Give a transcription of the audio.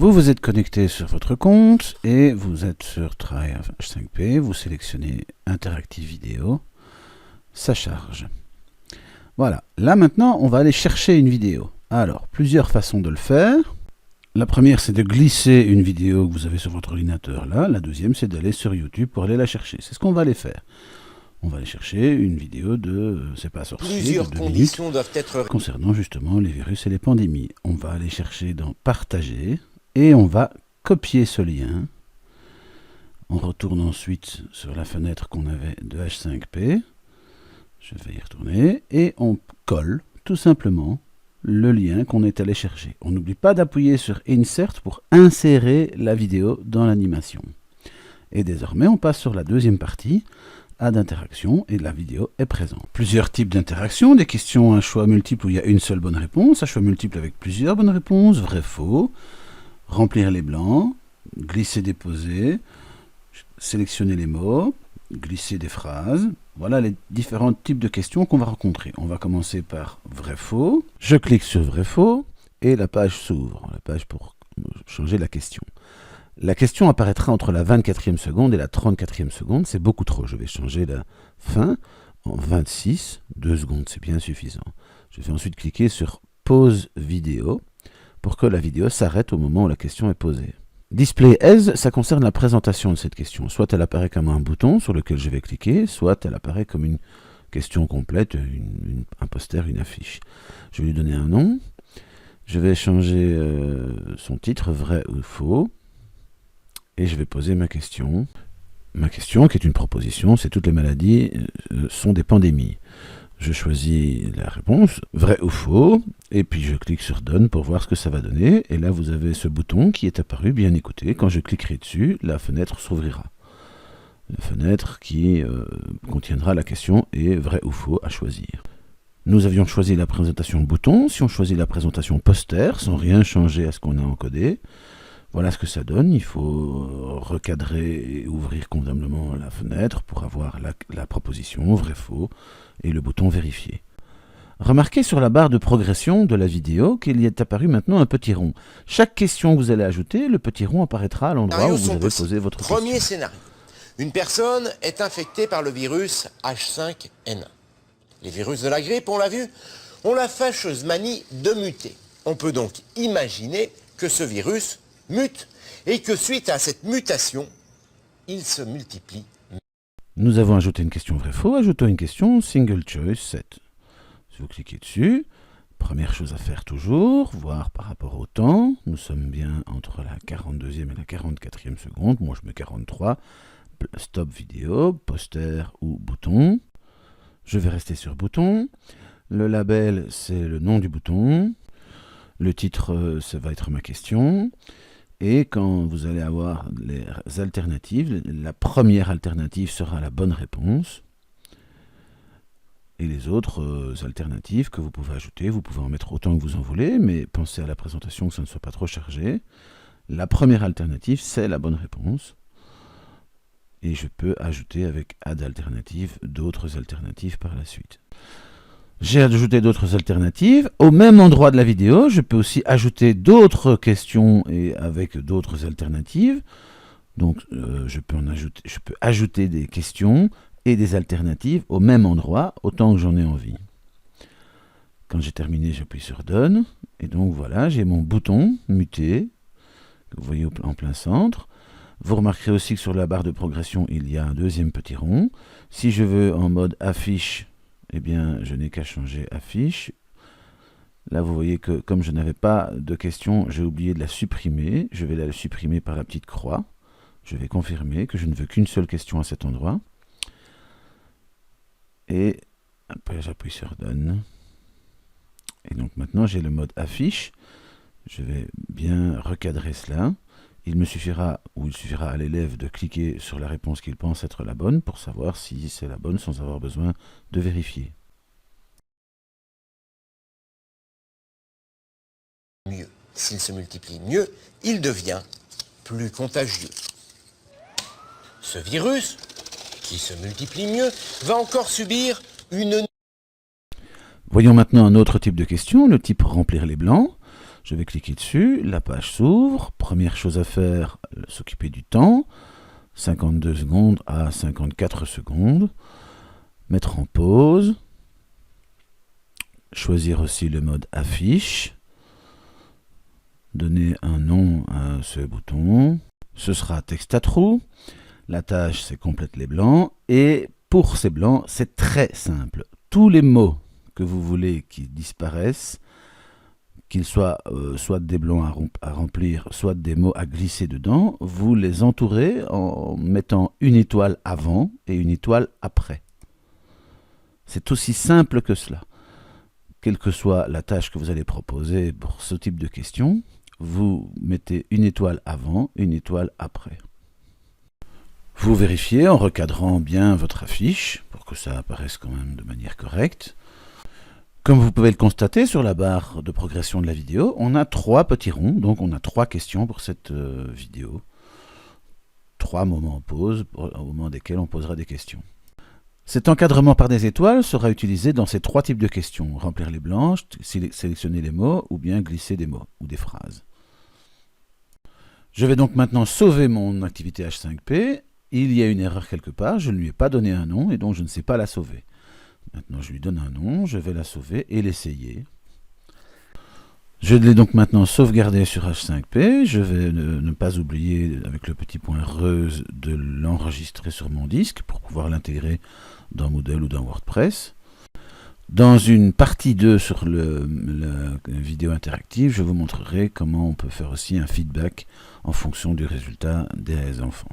Vous vous êtes connecté sur votre compte et vous êtes sur Try H5P, vous sélectionnez Interactive Vidéo, ça charge. Voilà, là maintenant on va aller chercher une vidéo. Alors, plusieurs façons de le faire. La première c'est de glisser une vidéo que vous avez sur votre ordinateur là, la deuxième c'est d'aller sur YouTube pour aller la chercher. C'est ce qu'on va aller faire. On va aller chercher une vidéo de, c'est pas sorcier, Plusieurs de 2 conditions minutes, doivent être concernant justement les virus et les pandémies. On va aller chercher dans Partager et on va copier ce lien. On retourne ensuite sur la fenêtre qu'on avait de H5P. Je vais y retourner et on colle tout simplement le lien qu'on est allé chercher. On n'oublie pas d'appuyer sur Insert pour insérer la vidéo dans l'animation. Et désormais, on passe sur la deuxième partie, Add interaction, et la vidéo est présente. Plusieurs types d'interactions, des questions à choix multiples où il y a une seule bonne réponse, à choix multiples avec plusieurs bonnes réponses, vrai, faux, remplir les blancs, glisser, déposer, sélectionner les mots, glisser des phrases. Voilà les différents types de questions qu'on va rencontrer. On va commencer par vrai-faux. Je clique sur vrai-faux et la page s'ouvre. La page pour changer la question. La question apparaîtra entre la 24e seconde et la 34e seconde. C'est beaucoup trop. Je vais changer la fin en 26. 2 secondes, c'est bien suffisant. Je vais ensuite cliquer sur pause vidéo pour que la vidéo s'arrête au moment où la question est posée. Display as, ça concerne la présentation de cette question. Soit elle apparaît comme un bouton sur lequel je vais cliquer, soit elle apparaît comme une question complète, un poster, une affiche. Je vais lui donner un nom. Je vais changer son titre, vrai ou faux. Et je vais poser ma question. Ma question, qui est une proposition, c'est toutes les maladies sont des pandémies. Je choisis la réponse, vrai ou faux, et puis je clique sur Done pour voir ce que ça va donner. Et là, vous avez ce bouton qui est apparu, bien écoutez. Quand je cliquerai dessus, la fenêtre s'ouvrira. La fenêtre qui contiendra la question et vrai ou faux à choisir. Nous avions choisi la présentation bouton. Si on choisit la présentation poster, sans rien changer à ce qu'on a encodé, voilà ce que ça donne. Il faut recadrer et ouvrir convenablement la fenêtre pour avoir la proposition, vrai, faux, et le bouton vérifier. Remarquez sur la barre de progression de la vidéo qu'il y est apparu maintenant un petit rond. Chaque question que vous allez ajouter, le petit rond apparaîtra à l'endroit où vous avez posé votre question. Premier scénario. Une personne est infectée par le virus H5N1. Les virus de la grippe, on l'a vu, ont la fâcheuse manie de muter. On peut donc imaginer que ce virus mute et que suite à cette mutation, il se multiplie. Nous avons ajouté une question vrai-faux, ajoutons une question single choice set. Si vous cliquez dessus, première chose à faire toujours, voir par rapport au temps. Nous sommes bien entre la 42e et la 44e seconde. Moi je mets 43. Stop vidéo, poster ou bouton. Je vais rester sur bouton. Le label, c'est le nom du bouton. Le titre, ça va être ma question. Et quand vous allez avoir les alternatives, la première alternative sera la bonne réponse. Et les autres alternatives que vous pouvez ajouter, vous pouvez en mettre autant que vous en voulez, mais pensez à la présentation que ça ne soit pas trop chargé. La première alternative, c'est la bonne réponse. Et je peux ajouter avec Add alternative d'autres alternatives par la suite. J'ai ajouté d'autres alternatives. Au même endroit de la vidéo, je peux aussi ajouter d'autres questions et avec d'autres alternatives. Donc, je peux ajouter des questions et des alternatives au même endroit, autant que j'en ai envie. Quand j'ai terminé, j'appuie sur Done. Et donc, voilà, j'ai mon bouton muté, que vous voyez en plein centre. Vous remarquerez aussi que sur la barre de progression, il y a un deuxième petit rond. Si je veux en mode affiche, eh bien, je n'ai qu'à changer affiche. Là, vous voyez que comme je n'avais pas de question, j'ai oublié de la supprimer. Je vais la supprimer par la petite croix. Je vais confirmer que je ne veux qu'une seule question à cet endroit. Et après, j'appuie sur Done. Et donc maintenant, j'ai le mode affiche. Je vais bien recadrer cela. Il me suffira, ou il suffira à l'élève de cliquer sur la réponse qu'il pense être la bonne pour savoir si c'est la bonne sans avoir besoin de vérifier. Mieux. S'il se multiplie mieux, il devient plus contagieux. Ce virus, qui se multiplie mieux, va encore subir une... Voyons maintenant un autre type de question, le type remplir les blancs. Je vais cliquer dessus, la page s'ouvre. Première chose à faire, s'occuper du temps. 52 secondes à 54 secondes. Mettre en pause. Choisir aussi le mode affiche. Donner un nom à ce bouton. Ce sera texte à trous. La tâche, c'est complète les blancs. Et pour ces blancs, c'est très simple. Tous les mots que vous voulez qui disparaissent, qu'ils soient soit des blancs à remplir, soit des mots à glisser dedans, vous les entourez en mettant une étoile avant et une étoile après. C'est aussi simple que cela. Quelle que soit la tâche que vous allez proposer pour ce type de question, vous mettez une étoile avant, une étoile après. Vous vérifiez en recadrant bien votre affiche pour que ça apparaisse quand même de manière correcte. Comme vous pouvez le constater sur la barre de progression de la vidéo, on a 3 petits ronds, donc on a 3 questions pour cette vidéo. 3 moments en pause, au moment desquels on posera des questions. Cet encadrement par des étoiles sera utilisé dans ces 3 types de questions. Remplir les blanches, sélectionner les mots, ou bien glisser des mots ou des phrases. Je vais donc maintenant sauver mon activité H5P. Il y a une erreur quelque part, je ne lui ai pas donné un nom et donc je ne sais pas la sauver. Maintenant je lui donne un nom, je vais la sauver et l'essayer. Je l'ai donc maintenant sauvegardé sur H5P, je vais ne pas oublier avec le petit point rose de l'enregistrer sur mon disque pour pouvoir l'intégrer dans Moodle ou dans WordPress. Dans une partie 2 sur la vidéo interactive, je vous montrerai comment on peut faire aussi un feedback en fonction du résultat des enfants.